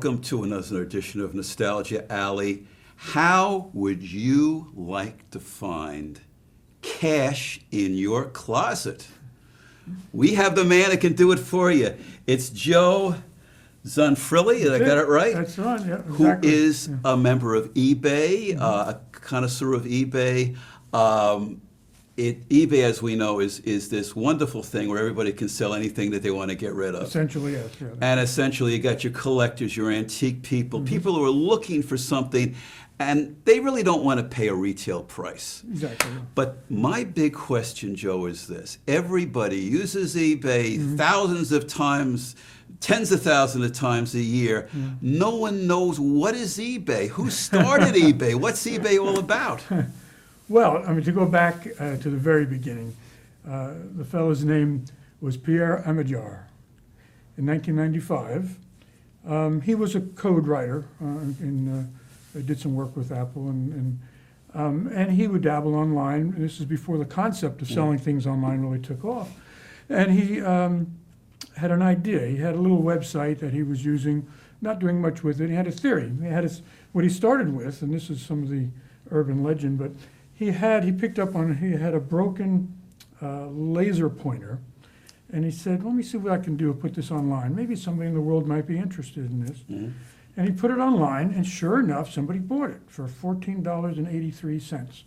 welcome to another edition of Nostalgia Alley. How would you like to find cash in your closet? We have the man that can do it for you. It's Joe Zanfrilli, I got it right? That's right, yeah, exactly. Who is a member of eBay, a connoisseur of eBay. eBay, as we know, is this wonderful thing where everybody can sell anything that they want to get rid of. Essentially, yes. Yeah. And essentially, you got your collectors, your antique people, people who are looking for something, and they really don't want to pay a retail price. Exactly. But my big question, Joe, is this. Everybody uses eBay thousands of times, tens of thousands of times a year. No one knows what is eBay. Who started eBay? What's eBay all about? Well, I mean, to go back to the very beginning, the fellow's name was Pierre Amajar. In 1995, he was a code writer, and did some work with Apple, and he would dabble online. This is before the concept of selling things online really took off. And he had an idea. He had a little website that he was using, not doing much with it. He had a theory. He had what he started with, and this is some of the urban legend, but he had a broken laser pointer, and he said, let me see what I can do to put this online. Maybe somebody in the world might be interested in this. And he put it online, and sure enough, somebody bought it for $14.83.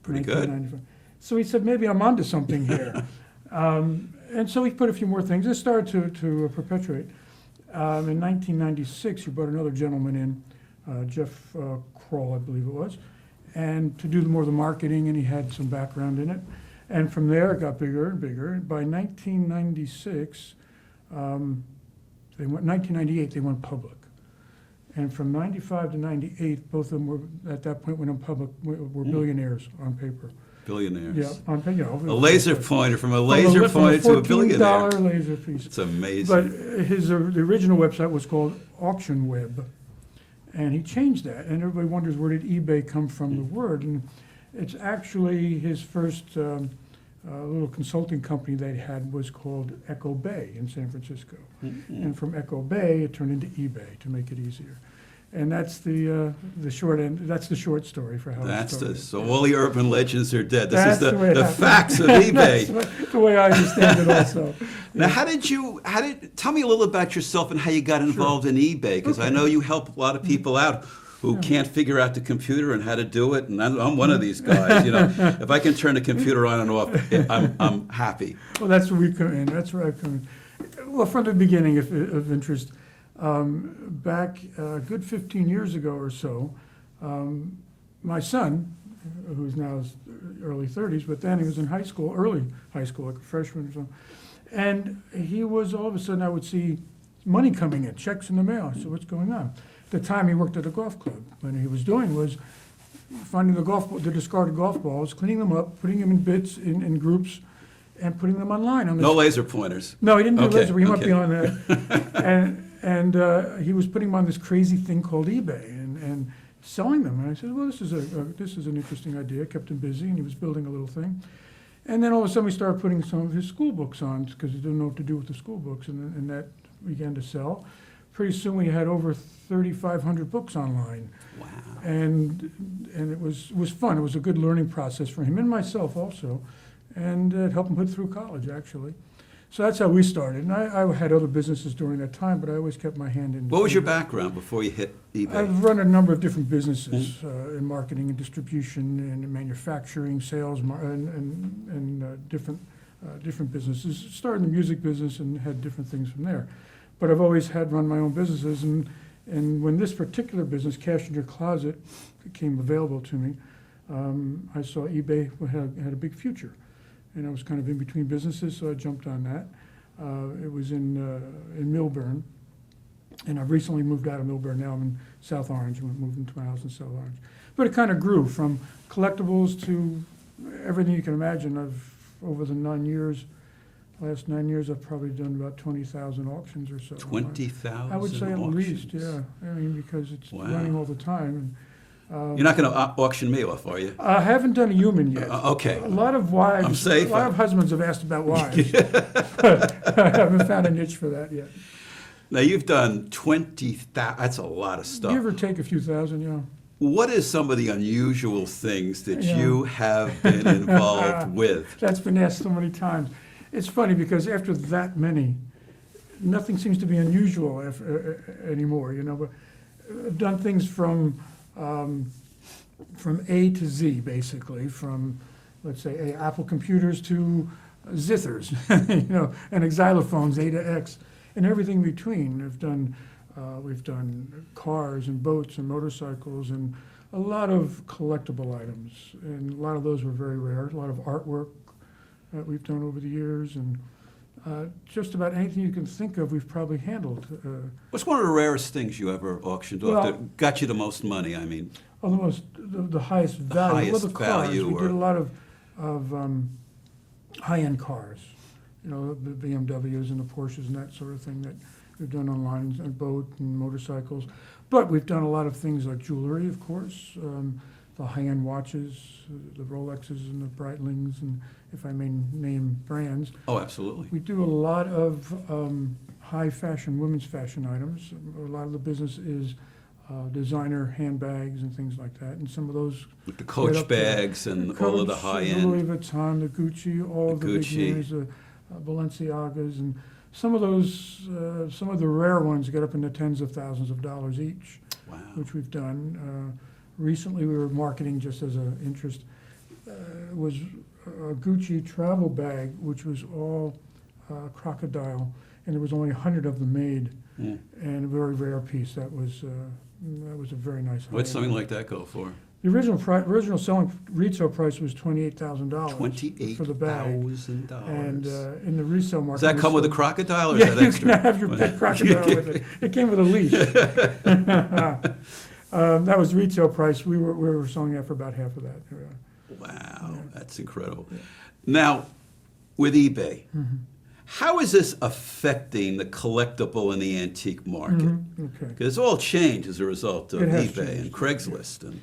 Pretty good. So he said, maybe I'm onto something here. And so he put a few more things. It started to perpetuate. In 1996, he brought another gentleman in, Jeff Kroll, I believe it was, and to do more of the marketing, and he had some background in it. And from there, it got bigger and bigger. By 1996, 1998, they went public. And from 95 to 98, both of them were, at that point, went public, were billionaires on paper. Billionaires. Yeah, on paper, a laser pointer, from a laser pointer to a billionaire. $14 laser piece. It's amazing. But the original website was called Auction Web. And he changed that, and everybody wonders where did eBay come from, the word. And it's actually his first little consulting company they had was called Echo Bay in San Francisco. And from Echo Bay, it turned into eBay to make it easier. And that's the short end. That's the short story for how it started. So all the urban legends are dead. This That's is the the facts of eBay. That's the way I understand it also. Now, tell me a little about yourself and how you got involved in eBay, because I know you help a lot of people out who can't figure out the computer and how to do it, and I'm one of these guys. If I can turn the computer on and off, I'm happy. Well, that's where we come in. That's where I come in. Well, from the beginning of interest, back a good 15 years ago or so, my son, who's now his early 30s, but then he was in early high school, like a freshman or something, and he was, all of a sudden, I would see money coming in, checks in the mail. I said, what's going on? At the time, he worked at a golf club. What he was doing was finding the discarded golf balls, cleaning them up, putting them in bits, in groups, and putting them online. No laser pointers. No, he didn't do laser. He might Okay. be on that. And he was putting them on this crazy thing called eBay and selling them. And I said, well, this is an interesting idea. Kept him busy, and he was building a little thing. And then all of a sudden, we started putting some of his school books on because he didn't know what to do with the school books, and that began to sell. Pretty soon, we had over 3,500 books online. Wow. And it was fun. It was a good learning process for him and myself also, and it helped him put through college, actually. So that's how we started. And I had other businesses during that time, but I always kept my hand in. What was your background before you hit eBay? I've run a number of different businesses in marketing and distribution and manufacturing, sales, and different businesses. Started in the music business and had different things from there. But I've always run my own businesses. And when this particular business, Cash in Your Closet, became available to me, I saw eBay had a big future. And I was kind of in between businesses, so I jumped on that. It was in Millburn, and I've recently moved out of Millburn. Now I'm in South Orange, and moved into my house in South Orange. But it kind of grew from collectibles to everything you can imagine. Over the last 9 years, I've probably done about 20,000 auctions or so. 20,000 I would say at auctions. least, yeah. I mean, because it's running all the time. You're not going to auction me off, are you? I haven't done a human yet. Okay. A lot of wives, I'm safe. a lot of husbands have asked about wives. But I haven't found a niche for that yet. Now, you've done 20,000, that's a lot of stuff. Give or take a few thousand, yeah. What is some of the unusual things that Yeah. you have been involved with? That's been asked so many times. It's funny because after that many, nothing seems to be unusual anymore, you know. But I've done things from A to Z, basically, from, let's say, Apple computers to zithers, you know, and xylophones, A to X, and everything in between. We've done cars and boats and motorcycles and a lot of collectible items, and a lot of those were very rare. A lot of artwork that we've done over the years, and just about anything you can think of, we've probably handled. What's one of the rarest things you ever auctioned off Well- that got you the most money? I mean, The highest value. Well, highest the cars. value We or- did a lot of high-end cars, you know, the BMWs and the Porsches and that sort of thing that we've done online, and boat and motorcycles. But we've done a lot of things like jewelry, of course, the high-end watches, the Rolexes and the Breitlings, and if I may name brands. oh, absolutely. We do a lot of high fashion, women's fashion items. A lot of the business is designer handbags and things like that, and some of those. With the right Coach up to bags and all of the Coach, high the Louis end. Vuitton, the Gucci, all The the big Gucci. names, the Balenciagas, and some of those, some of the rare ones get up into tens of thousands of dollars each, Wow. which we've done. Recently, we were marketing just as an interest, was a Gucci travel bag, which was all crocodile, and there was only 100 of them made, Mm. and a very rare piece. That was a very nice. What's high-end. something like that go for? The original selling retail price was $28,000 for the bag, $28,000. and in the resale market. Does that we come with a sold- crocodile or Yeah, is that you extra? can have your pet crocodile with it. It came with a leash. That was retail price. We were selling that for about half of that. Wow, that's incredible. Now, with eBay, Mm-hmm. how is this affecting the collectible and the antique market? Okay. Because it's all changed as a result of It has eBay and changed. Craigslist. And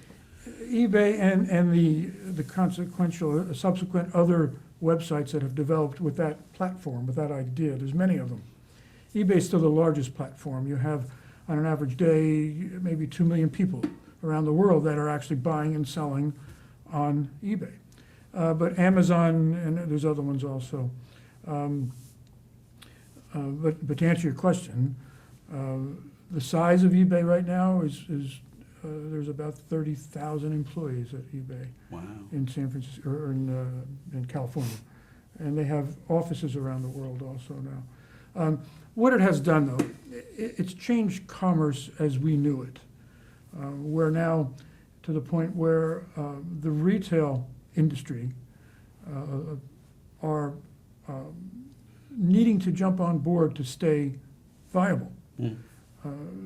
eBay and the consequential, subsequent other websites that have developed with that platform, with that idea, there's many of them. eBay's still the largest platform. You have, on an average day, maybe 2 million people around the world that are actually buying and selling on eBay. But Amazon, and there's other ones also. But to answer your question, the size of eBay right now is there's about 30,000 employees at eBay wow. in San Francisco, or in California. And they have offices around the world also now. What it has done, though, it's changed commerce as we knew it. We're now to the point where the retail industry are needing to jump on board to stay viable. Mm.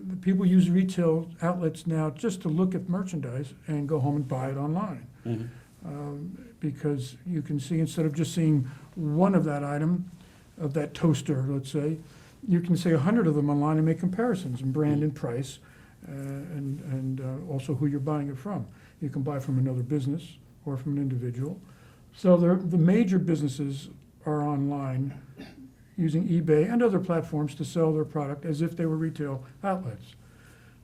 The people use retail outlets now just to look at merchandise and go home and buy it online. Mhm. Because you can see, instead of just seeing one of that item, of that toaster, let's say, you can see 100 of them online and make comparisons in brand and price, and also who you're buying it from. You can buy from another business or from an individual. So the major businesses are online using eBay and other platforms to sell their product as if they were retail outlets.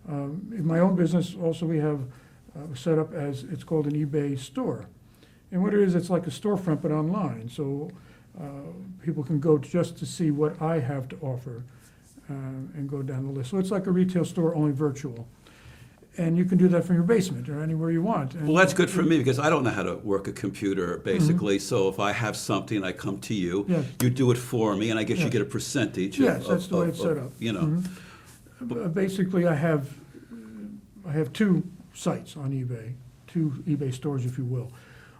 In my own business, also, we have set up as, it's called an eBay store. And what it is, it's like a storefront, but online. So people can go just to see what I have to offer and go down the list. So it's like a retail store, only virtual. And you can do that from your basement or anywhere you want. And Well, that's good for me because I don't know how to work a computer, basically. So if I have something, I come to you, Yes. you do it for me, and I guess you Yes. get a percentage. Yes, that's the way it's set up. You know, Basically, I have two sites on eBay, two eBay stores, if you will.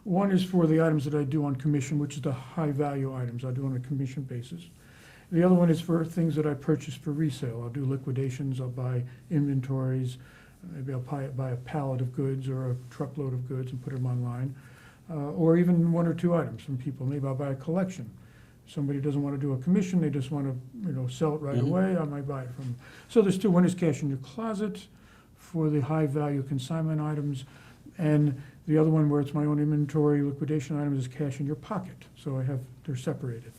One is for the items that I do on commission, which is the high-value items I do on a commission basis. The other one is for things that I purchase for resale. I'll do liquidations, I'll buy inventories, maybe I'll buy a pallet of goods or a truckload of goods and put them online. Or even one or two items from people. Maybe I'll buy a collection. Somebody doesn't want to do a commission, they just want to, sell it right Mhm. away, I might buy it from them. So there's two. One is cash in your closet for the high-value consignment items, and the other one, where it's my own inventory liquidation items, is cash in your pocket. So they're separated.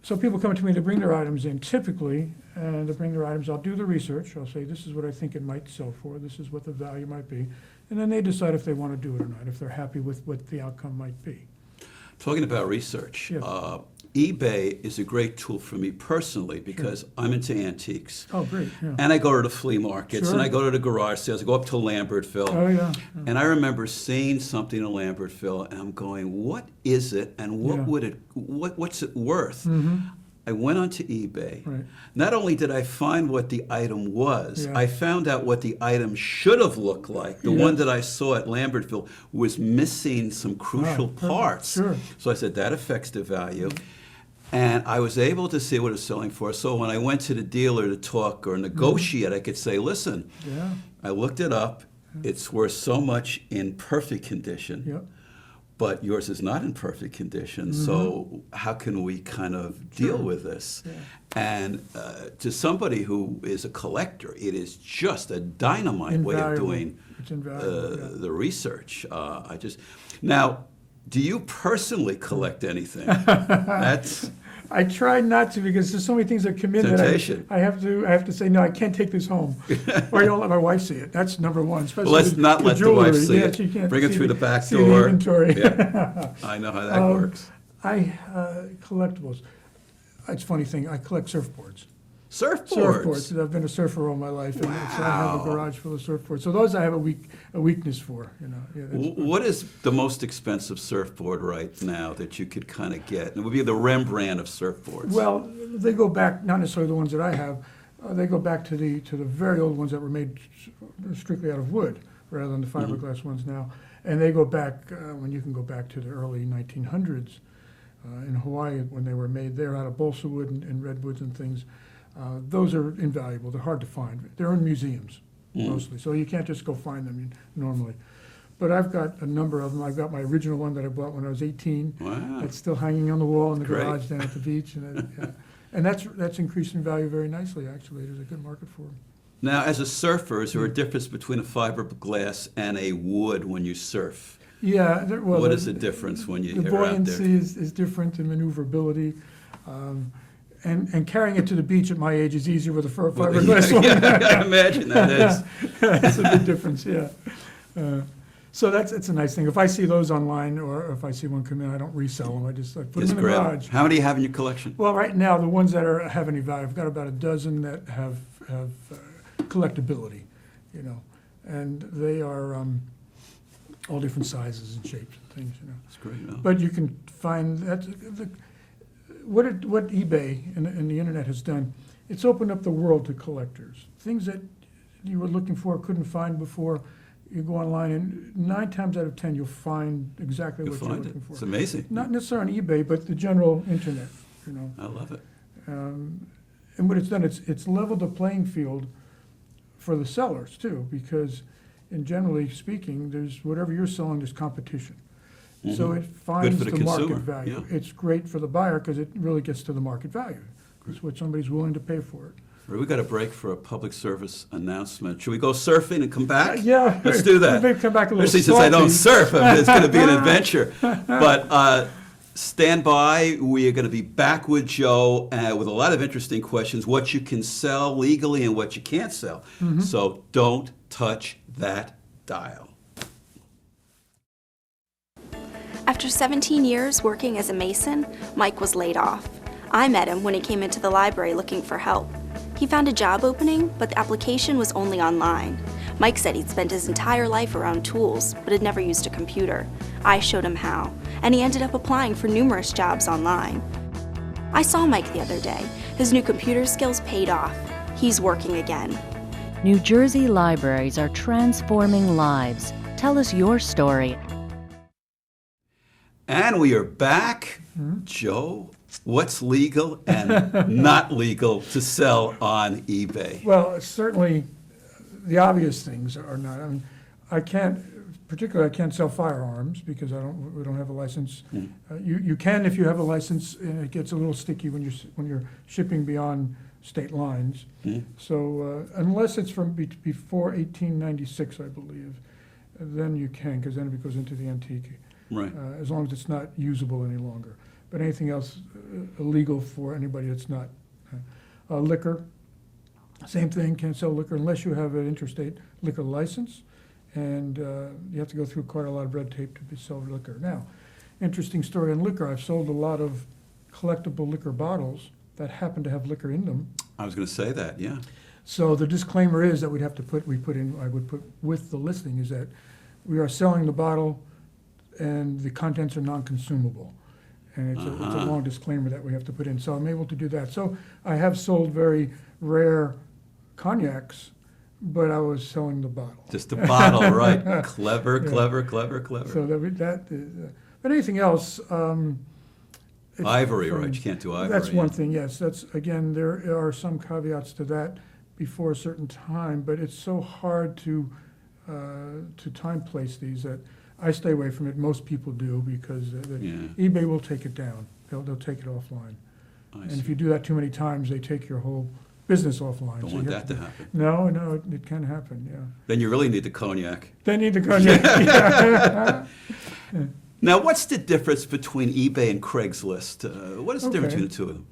So people come to me, they bring their items in typically, and they bring their items, I'll do the research, I'll say, this is what I think it might sell for, this is what the value might be, and then they decide if they want to do it or not, if they're happy with what the outcome might be. Talking about research, Yeah. eBay is a great tool for me personally because I'm into antiques. Oh, great, yeah. And I go to the flea markets, and Sure. I go to the garage sales. I go up to Lambertville. Oh, yeah. And I remember seeing something in Lambertville, and I'm going, "What is it? And what Yeah. would it? What's it worth?" Mm-hmm. I went onto eBay. Right. Not only did I find what the item was, Yeah. I found out what the item should have looked like. The Yes. one that I saw at Lambertville was missing some crucial perfect. parts. Sure. So I said, that affects the value. And I was able to see what it was selling for. So when I went to the dealer to talk or negotiate, I could say, listen, Yeah, I looked it up. It's worth so much in perfect condition, yep. but yours is not in perfect condition. So how can we kind of deal with this? Yeah. And to somebody who is a collector, it is just a dynamite way of Invaluable. doing It's invaluable, yeah. the research. Now, do you personally collect anything? That's I try not to because there's so many things that come in Temptation. that I have to say, no, I can't take this home. Or you don't let my wife see it. That's number one. Especially well, let's not let the wife jewelry. see Yeah, it. she can't Bring it see through the back see door. The inventory. Yeah. I know how that works. Collectibles. It's a funny thing. I collect surfboards. Surfboards. I've been a surfer all my life, and so I have a Wow. garage full of surfboards. So those I have a weakness for. You know. Yeah, that's- What is the most expensive surfboard right now that you could kind of get? It would be the Rembrandt of surfboards. Well, they go back, not necessarily the ones that I have, they go back to the very old ones that were made strictly out of wood, rather than the fiberglass ones now. And they go back, when you can go back to the early 1900s, in Hawaii, when they were made there out of balsa wood and redwoods and things. Those are invaluable, they're hard to find. They're in museums, mostly, so you can't just go find them normally. But I've got a number of them. I've got my original one that I bought when I was 18. Wow. That's still hanging on the wall in the Great. garage down at the beach. And that's increased in value very nicely, actually. There's a good market for them. Now, as a surfer, is there a difference between a fiberglass and a wood when you surf? Yeah, well, What is the difference when the you're out buoyancy there? is different, and maneuverability. And carrying it to the beach at my age is easier with a fiberglass one. I imagine that is. That's a big difference, yeah. So it's a nice thing. If I see those online, or if I see one come in, I don't resell them. I just put Just them in the grab. garage. How many do you have in your collection? Well, right now, the ones that have any value, I've got about a dozen that have collectability, you know, and they are all different sizes and shapes and things, you know. That's great. No? But you can find what eBay and the internet has done. It's opened up the world to collectors. Things that you were looking for, couldn't find before. You go online, and 9 times out of 10, you'll find exactly You'll what you're find it. looking for. It's amazing. Not necessarily on eBay, but the general internet, you know. I love it. And what it's done, it's leveled the playing field for the sellers too, because generally speaking, there's whatever you're selling, there's competition. So it finds for the the market consumer, value. yeah. It's great for the buyer because it really gets to the market value. It's what somebody's willing to pay for it. We got a break for a public service announcement. Should we go surfing and come back? Yeah. Let's do that. Maybe come back a little Especially since I don't salty. surf, I mean, it's going to be an adventure. But stand by. We are going to be back with Joe with a lot of interesting questions, what you can sell legally and what you can't sell. So don't touch that dial. After 17 years working as a mason, Mike was laid off. I met him when he came into the library looking for help. He found a job opening, but the application was only online. Mike said he'd spent his entire life around tools, but had never used a computer. I showed him how, and he ended up applying for numerous jobs online. I saw Mike the other day. His new computer skills paid off. He's working again. New Jersey libraries are transforming lives. Tell us your story. And we are back. Joe, what's legal and not legal to sell on eBay? Well, certainly, the obvious things are not. I mean, I can't sell firearms because we don't have a license. You can if you have a license, and it gets a little sticky when you're shipping beyond state lines. So unless it's from before 1896, I believe, then you can, because then it goes into the antique. Right. As long as it's not usable any longer. but anything else illegal for anybody that's not. Liquor, same thing, can't sell liquor unless you have an interstate liquor license, and you have to go through quite a lot of red tape to sell liquor. Now, interesting story on liquor, I've sold a lot of collectible liquor bottles that happen to have liquor in them. I was going to say that, yeah. So the disclaimer is that I would put with the listing is that we are selling the bottle and the contents are non-consumable. And it's a long disclaimer that we have to put in. So I'm able to do that. So I have sold very rare cognacs, but I was selling the bottle. Just the bottle, right? Clever, Yeah. clever. So but anything else? Ivory, right? You can't do ivory. That's one thing, yes. Again, there are some caveats to that before a certain time, but it's so hard to time place these that I stay away from it. Most people do because eBay will take it down. They'll take it offline. And if you do that too many times, they take your whole business offline. Don't So want you have that to happen. No, it can happen, yeah. Then you really need the cognac. They need the cognac. Yeah. Now, what's the difference between eBay and Craigslist? What is the difference Okay. between the two of them?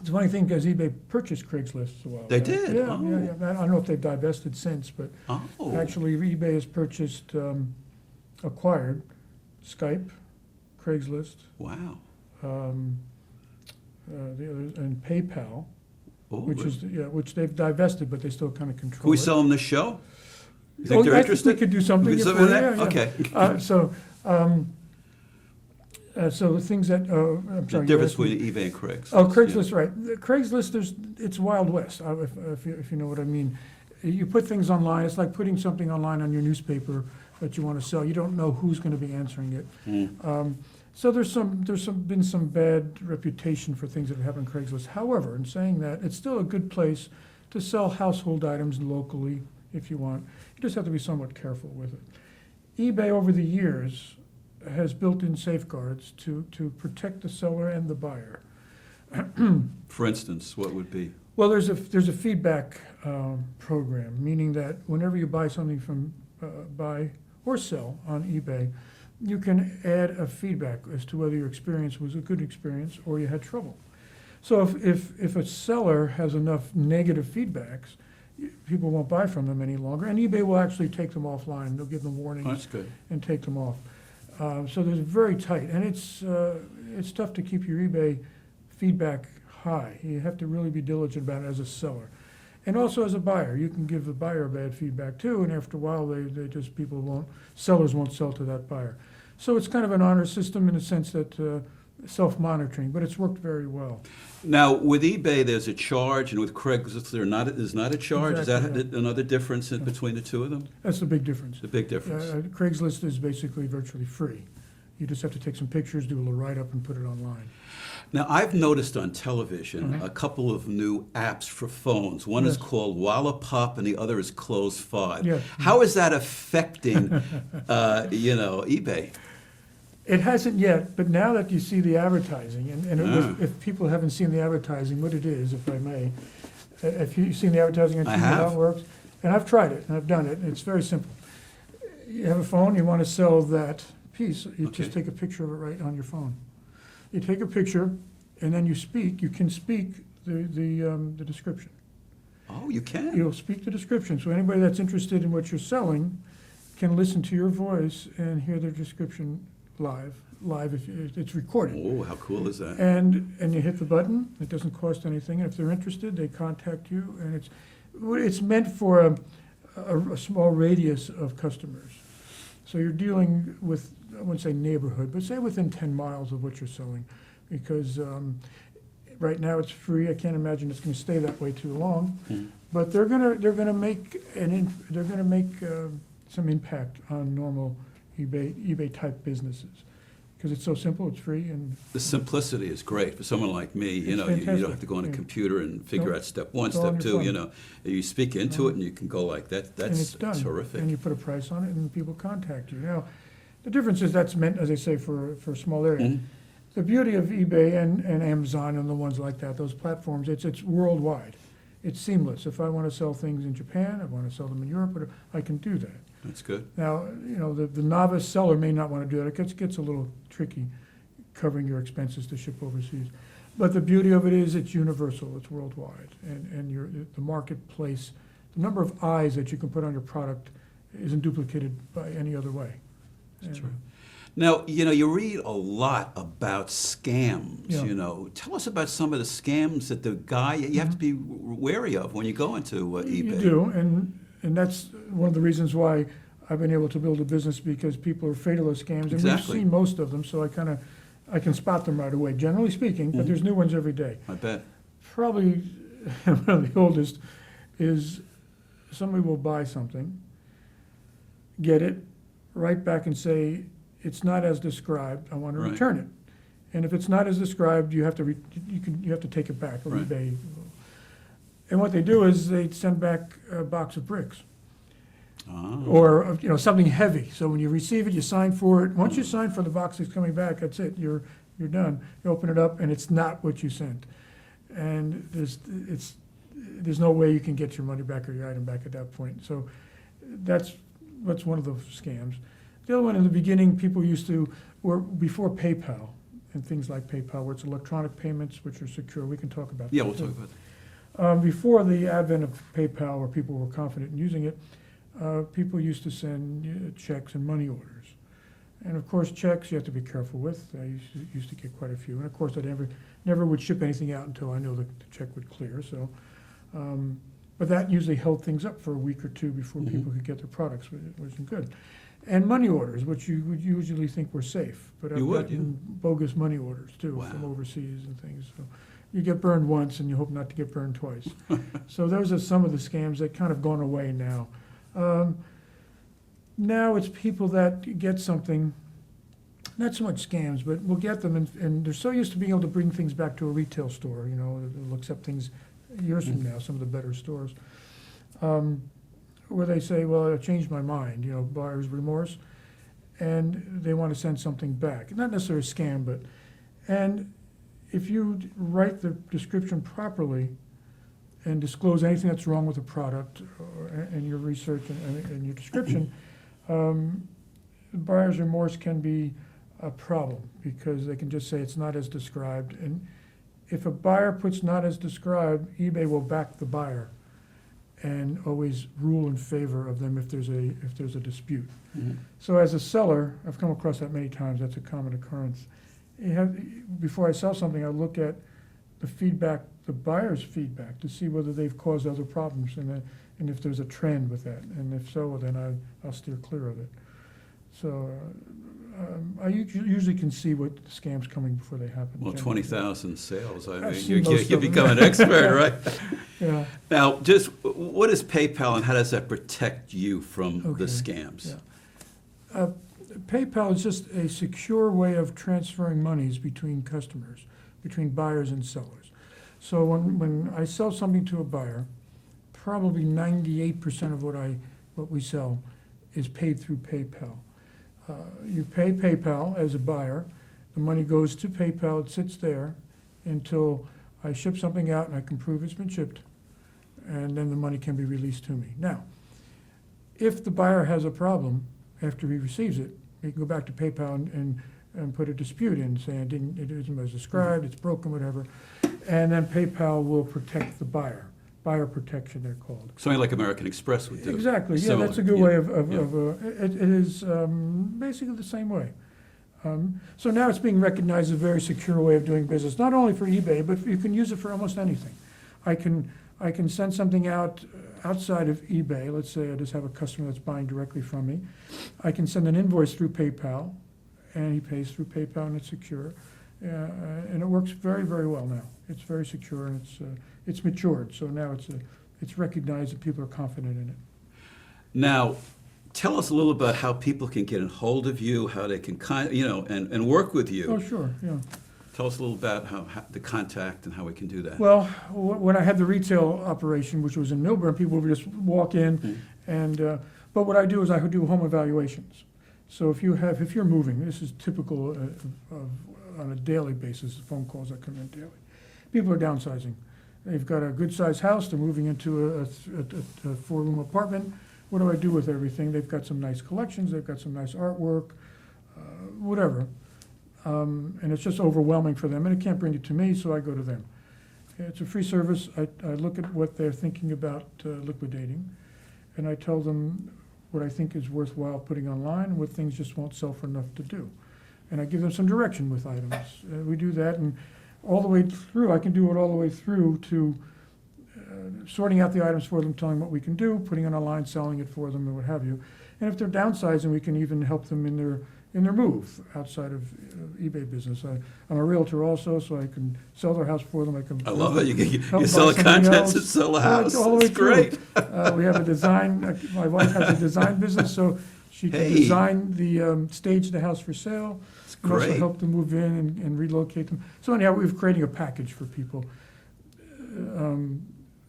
It's a funny thing because eBay purchased Craigslist a while They back. did? Yeah, Oh. yeah. I don't know if they've divested since, but Oh, actually eBay has purchased, acquired Skype, Craigslist, wow. the others, and PayPal, Oh, which they've divested, but they still kind of control Can we it. sell them this show? You Oh, think they're I interested? we could do something. We could if do something we're- with that? yeah, yeah. Okay. So the things that, I'm The sorry. you difference asked me- between eBay and Craigslist. Oh, Craigslist, right. The Craigslist, it's Wild West, if you know what I mean. You put things online, it's like putting something online on your newspaper that you want to sell. You don't know who's going to be answering it. So there's been some bad reputation for things that have happened on Craigslist. However, in saying that, it's still a good place to sell household items locally if you want. You just have to be somewhat careful with it. eBay over the years has built-in safeguards to protect the seller and the buyer. For instance, what would be? Well, there's a feedback program, meaning that whenever you buy something from buy or sell on eBay, you can add a feedback as to whether your experience was a good experience or you had trouble. So if a seller has enough negative feedbacks, people won't buy from them any longer, and eBay will actually take them offline. They'll give them warnings Oh, that's good. and take them off. So there's very tight, and it's tough to keep your eBay feedback high. You have to really be diligent about it as a seller. And also as a buyer, you can give the buyer bad feedback too, and after a while, sellers won't sell to that buyer. So it's kind of an honor system in the sense that self-monitoring, but it's worked very well. Now, with eBay, there's a charge, and with Craigslist, there's not a charge. Exactly, Is that another difference between the two of them? That's the big difference. The big difference. Craigslist is basically virtually free. You just have to take some pictures, do a little write-up, and put it online. Now, I've noticed on television Uh-huh. a couple of new apps for phones. One is Yes. called Wallapop, and the other is Close 5. Yes. How is that affecting, eBay? It hasn't yet, but now that you see the advertising, and if people haven't seen the advertising, what it is, if I may, if you've seen the advertising on I TV, how have. it works, and I've tried it, and I've done it, and it's very simple. You have a phone, you want to sell that piece, you just Okay. take a picture of it right on your phone. You take a picture, and then you can speak the description. Oh, you can? You'll speak the description, so anybody that's interested in what you're selling can listen to your voice and hear the description live if it's recorded. Oh, how cool is that? And you hit the button, it doesn't cost anything, and if they're interested, they contact you, and it's meant for a small radius of customers. So you're dealing with, I wouldn't say neighborhood, but say within 10 miles of what you're selling, because right now it's free. I can't imagine it's going to stay that way too long, but they're gonna make some impact on normal eBay type businesses, because it's so simple, it's free, and The simplicity is great for someone like me. You It's know, you fantastic, don't have to go on a yeah. computer and figure No, out step one, it's all on step your two. phone. You know, you speak into it and you can go like that. and That's it's done. terrific. And you put a price on it, and people contact you. Now, the difference is that's meant, as I say, for a small area. Mhm. The beauty of eBay and Amazon and the ones like that, those platforms, it's worldwide. It's seamless. If I want to sell things in Japan, I want to sell them in Europe, whatever, I can do that. That's good. Now, the novice seller may not want to do that. It gets a little tricky, covering your expenses to ship overseas. But the beauty of it is it's universal, it's worldwide, and the marketplace, the number of eyes that you can put on your product isn't duplicated by any other way. That's And- right. Now, you read a lot about scams, Yeah. Tell us about some of the scams that you have to be wary of when you go into eBay. You do, and that's one of the reasons why I've been able to build a business, because people are afraid of those scams. And Exactly. we've seen most of them, so I can spot them right away, generally speaking, but there's new ones every day. I bet. Probably one of the oldest is somebody will buy something, get it, write back and say, it's not as described, I want to Right. return it. And if it's not as described, you have to you have to take it back, or Right. eBay. And what they do is they send back a box of bricks, Ah. or something heavy. So when you receive it, you sign for it. Once you sign for the box that's coming back, that's it. You're done. You open it up, and it's not what you sent. And there's no way you can get your money back or your item back at that point. So that's one of the scams. The other one, in the beginning, people were before PayPal and things like PayPal, where it's electronic payments, which are secure. We can talk about that. Yeah, we'll too. talk about that. Before the advent of PayPal, where people were confident in using it, people used to send checks and money orders. And of course, checks you have to be careful with. I used to get quite a few. And of course, I never would ship anything out until I know that the check would clear. So, but that usually held things up for a week or two before people could get their products, which wasn't good. And money orders, which you would usually think were safe, but I've You would, gotten bogus money orders too from Wow. overseas and things. So you get burned once and you hope not to get burned twice. So those are some of the scams that kind of gone away now. Now it's people that get something, not so much scams, but will get them, and they're so used to being able to bring things back to a retail store, they'll accept things years from now, some of the better stores, where they say, well, I changed my mind, buyer's remorse, and they want to send something back. Not necessarily a scam, and if you write the description properly and disclose anything that's wrong with the product and your research and your description, buyer's remorse can be a problem, because they can just say it's not as described. And if a buyer puts not as described, eBay will back the buyer and always rule in favor of them if there's a dispute. Mhm. So as a seller, I've come across that many times. That's a common occurrence. Before I sell something, I look at the feedback, the buyer's feedback, to see whether they've caused other problems, and if there's a trend with that. And if so, then I'll steer clear of it. So I usually can see what scams coming before they happen. Well, generally. 20,000 sales. I I've mean, seen most you of them. become an expert, right? Yeah. Now, just what is PayPal, and how does that protect you from the Okay, scams? yeah. PayPal is just a secure way of transferring monies between customers, between buyers and sellers. So when I sell something to a buyer, probably 98% of what we sell is paid through PayPal. You pay PayPal as a buyer, the money goes to PayPal, it sits there until I ship something out and I can prove it's been shipped, and then the money can be released to me. Now, if the buyer has a problem after he receives it, he can go back to PayPal and put a dispute in, saying it isn't as described, it's broken, whatever, and then PayPal will protect the buyer. Buyer protection, they're called. Something like American Express would do. Exactly, yeah, Similar, that's a good yeah, way yeah. it is basically the same way. So now it's being recognized as a very secure way of doing business, not only for eBay, but you can use it for almost anything. I can send something out outside of eBay. Let's say I just have a customer that's buying directly from me. I can send an invoice through PayPal, and he pays through PayPal, and it's secure. And it works very, very well now. It's very secure, and it's matured. So now it's recognized that people are confident in it. Now, tell us a little about how people can get a hold of you, how they can, and work with you. Oh, sure, yeah. Tell us a little about how the contact and how we can do that. Well, when I had the retail operation, which was in Milburn, people would just walk in, and but what I do is I do home evaluations. So if you're moving, this is typical on a daily basis, the phone calls that come in daily. People are downsizing. They've got a good-sized house. They're moving into a 4-room apartment. What do I do with everything? They've got some nice collections. They've got some nice artwork, whatever. and it's just overwhelming for them, and it can't bring it to me, so I go to them. It's a free service. I look at what they're thinking about liquidating, and I tell them what I think is worthwhile putting online and what things just won't sell for enough to do. And I give them some direction with items. We do that, and all the way through, I can do it all the way through to sorting out the items for them, telling them what we can do, putting it online, selling it for them, and what have you. And if they're downsizing, we can even help them in their move outside of eBay business. I'm a realtor also, so I can sell their house for them. I love it. You help sell buy the something contents else. and sell the house. All the way It's through. great. We have a design, my wife has a design business, so she can Hey. design stage the house for sale. It's And also great. help them move in and relocate them. So anyhow, we're creating a package for people.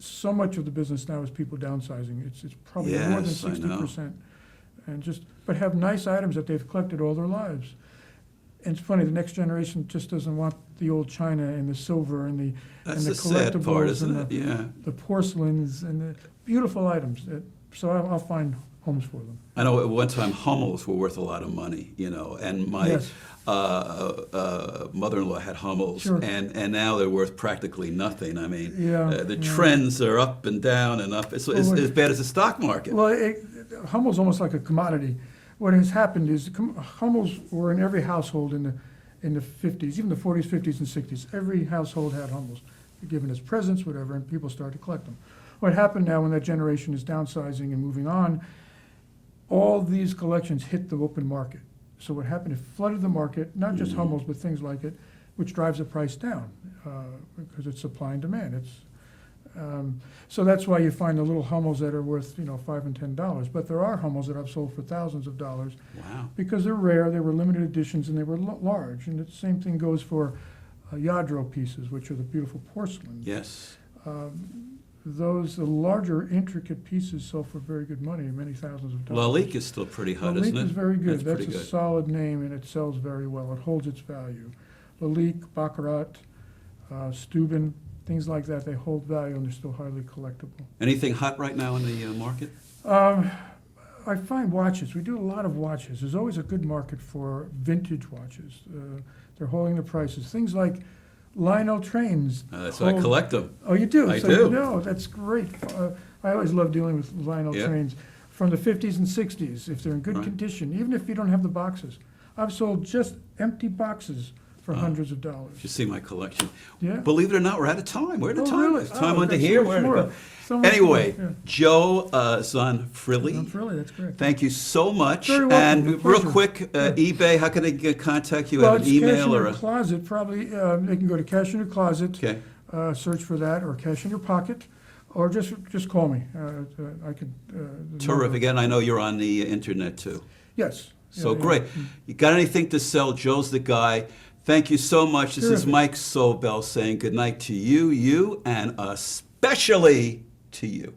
So much of the business now is people downsizing. It's probably more than Yes, I know. 60%. But have nice items that they've collected all their lives. And it's funny, the next generation just doesn't want the old china and the silver and the That's and the sad part, collectibles isn't and it? Yeah. the porcelains and the beautiful items. So I'll find homes for them. I know at one time Hummels were worth a lot of money, and my Yes. mother-in-law had Hummels, Sure. and now they're worth practically nothing. I mean, Yeah, the yeah. trends are up and down and up. It's as bad as the stock market. Well, Hummel's almost like a commodity. What has happened is Hummels were in every household in the 50s, even the 40s, 50s, and 60s. Every household had Hummels, given as presents, whatever, and people started to collect them. What happened now when that generation is downsizing and moving on, all these collections hit the open market. So what happened, it flooded the market, not just Hummels, but things like it, which drives the price down because it's supply and demand. So that's why you find the little Hummels that are worth, $5 and $10. But there are Hummels that I've sold for thousands of dollars Wow. because they're rare, they were limited editions, and they were large. And the same thing goes for Yadro pieces, which are the beautiful porcelain. Yes. The larger, intricate pieces sell for very good money, many thousands of dollars. Lalique is still pretty hot, isn't it? Lalique is very good. That's pretty a good. solid name, and it sells very well. It holds its value. Lalique, Baccarat, Steuben, things like that, they hold value, and they're still highly collectible. Anything hot right now in the market? I find watches. We do a lot of watches. There's always a good market for vintage watches. They're holding the prices. Things like Lionel trains. That's why I collect them. Oh, you do? I So do. you know, that's great. I always love dealing with Lionel Yeah. trains from the 50s and 60s, if they're in good Right. condition, even if you don't have the boxes. I've sold just empty boxes for hundreds of dollars. You see my collection. Yeah. Believe it or not, we're out of time. We're out of Oh, time. really? It's time Oh, under okay, here. so much We're more. out of So much Anyway, more, yeah. Joe Zonfrilli, Not really, that's great. thank you so much. Very welcome, And my real pleasure. quick, eBay, how can they contact you? Well, Have an it's Cash in email or Your a? Closet, probably, they can go to Cash in Your Closet. Okay. Search for that, or Cash in Your Pocket, or just call me. I could. The Terrific. number- And I know you're on the internet too. Yes. So Yeah, yeah. great. You got anything to sell? Joe's the guy. Thank you so much. This is Terrific. Mike Sobel saying good night to you, and especially to you.